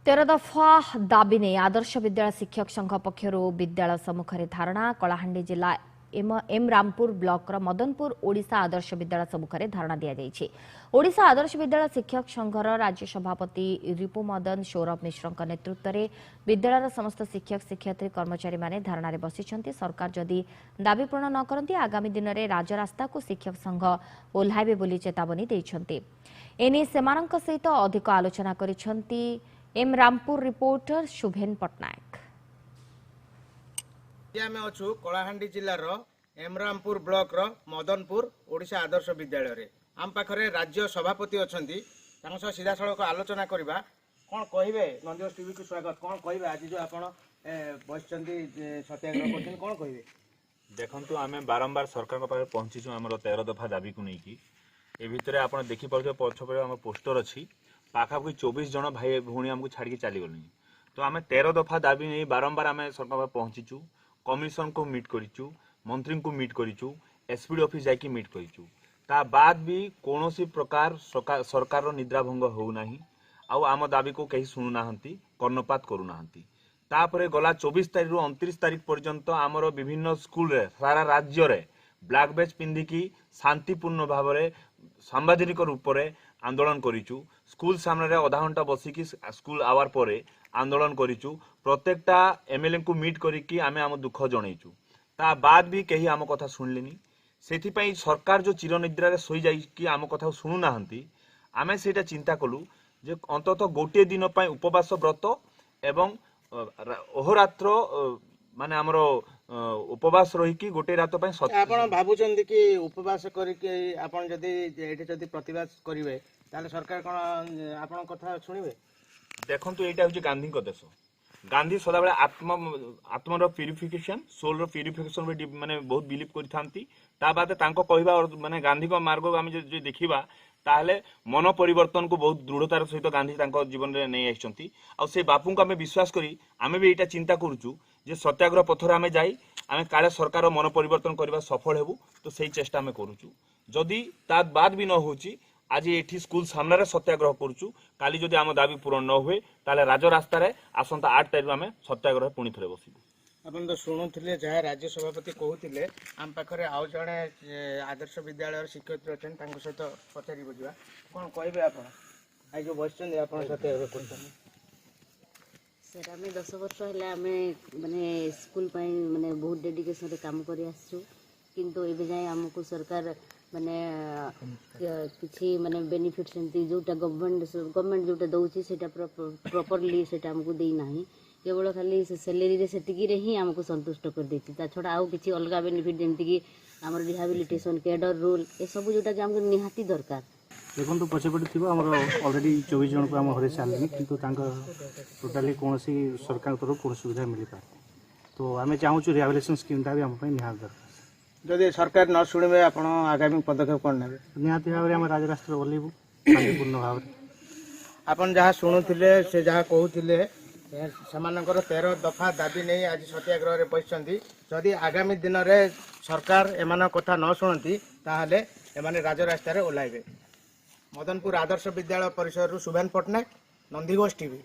13 दफा दाबी नहीं आदर्श विद्यालय शिक्षक संघ पक्षर विद्यालय सम्मुखें धारणा कलाहांडी जिला एम रामपुर ब्लॉक मदनपुर ओडिशा आदर्श विद्यालय सम्मुखें धारणा दि ओडिशा आदर्श विद्यालय शिक्षक संघर राज्य सभापति रिपु मदन सौरभ मिश्र नेतृत्व में विद्यालय समस्त शिक्षक शिक्षयित्री कर्मचारी माने धारणा बसी सरकार जदि दाबी पूर्ण न करती आगामी दिन में राजरास्ता को शिक्षक संघ ओह्लाइबे बोली चेतावनी देइछन्ति। एने सेमानंक सहित अधिक आलोचना करिछन्ति एम रामपुर रिपोर्टर शुभेन पटनायक। आम अच्छु कलाहांडी जिलार एम रामपुर ब्लॉक मदनपुर ओडिशा आदर्श विद्यालय रे आम पाखरे राज्य सभापति अछंती सीधा सड़क आलोचना करबा कौन कहिबे नंदिवस टीवी को स्वागत कौन कहिबे आज जो आपण बसचंती सत्याग्रह करछन कौन कहिबे देखंतु आमे बारंबार सरकार को पाखे पहुंचीछु हमर 13 दफा दाबी को नै की ए भितरे आपण देखि पड़ो पछपरे हमर पोस्टर अछि पाखापाखि 24 जन भाई भौणी हमको छाड़ के चली गलु तो आम 13 दफा दाबी नहीं बारंबार आम सरकार पहुंचीचु कमिशन को मीट करिचु मंत्री को मीट करिचु एसपीडी ऑफिस जाकि मीट करिचु ता बाद भी कोनोसी प्रकार सरकार निद्रा भंग हो नाही आउ आम दाबी को कहीं शुणु नाहंती कर्णपात करू नाहंती तापरे गला 24 तारीख रु 29 तारीख पर्यंत आमर विभिन्न स्कूल रे सारा राज्य रे ब्लैक बैच पिंधिकी शांतिपूर्ण भाव में सांबादिक रूप में आंदोलन करिचु स्कूल सामने आधा घंटा बसिकी स्कूल आवर पर आंदोलन करिचु प्रत्येकटा एमएलए को मीट करिकी आमे आम दुख जनइचु ता बाद भी कहीं आम कथा सुनलिनी सेथिपई सरकार जो चिरनिद्रा रे सोई जाई कि आम कथा सुनु नाहंती आमे सेटा चिंता कलु जे अंततः गोटे दिन पई उपवास व्रत एवं अहोरात्र माने हमरो उपवास रही कि गोटे रात पई आपण भाबुचंदी कि उपवास करिके आपण जदी एठी जदी प्रतिवाद करिवे ताले सरकार कोन आपण कथा सुनिबे देखंतु एटा होची गांधी को देश गांधी सदा बेले आत्मर प्यूरिफिकेशन सोल रो प्यूरिफिकेशन रे माने बहुत बिलीव करिथांती ता बाद तांको कहबा माने गांधी को मार्ग को हम जे देखिबा ताहले मन परिवर्तन को बहुत दृढ़तार सहित गांधी तांको जीवन रे नै आइछंती आ से बापू को हमें विश्वास करी आमे भी एटा चिंता करूचु जे सत्याग्रह पथर आमे जाई आमे काले सरकार मन परिवर्तन करबा सफल हेबु तो सही चेष्टा आमे करूचु जदि ता बाद भी न होची आज एठी स्कूल सामने सत्याग्रह करूचु काली जदि आम दाबी पूरण न हुए ताले राजरास्ता रे आसंता 8 तारिख आमे सत्याग्रह पुणी थरे बसिबु। अपन तो शुणुथिले जहाँ राज्य सभापति कहते आम पाखे आउ जड़े आदर्श विद्यालय शिक्षयित्री अच्छे सहित पचारि बुझा कौन कहे आप जो बस सत्याग्रह कर 10 वर्ष है आम माने स्कूल माने बहुत डेडिकेशन रे काम करी आसछु किंतु एबे जाय हमको सरकार माने किसी माने बेनिफिट सेमती जोटा गवर्नमेंट जोटा दउची सेटा प्रॉपर्ली सेटा हमको देई नाही केवल खाली सैलरी रे सेतिकी रे ही हमको संतुष्ट कर देती ता छोड़ा आउ किसी अलग बेनिफिट जेमती कि हमर रिहैबिलिटेशन कैडर रूल ए सब जोटा हमको निहाती दरकार देखो तो पछेपटे थी ऑलरेडी 24 जन को आम हर सारे किंतु टोटाली कौन सरकार तरफ कौन सुविधा मिल पाए तो आम चाहूँ रिहैबिलिटेशन स्कीम भी आम निहाती दरकार जदि सरकार न शुणे आप आगामी पदक्षेप कौन ने निहाती भाव में राजरास्ता ओह्लैबू शांतिपूर्ण भाव आपन जहाँ शुणुले से जहाँ कहते सेमानकर 13 दफा दाबी नहीं आज सत्याग्रह रे बसचंती जदि आगामी दिन में सरकार एमान कथा न शुणती ताहले एमाने राजरास्ता रे ओह्लाइबे। मदनपुर आदर्श विद्यालय परिसर शुभेन पटनायक नंदीघोष टीवी।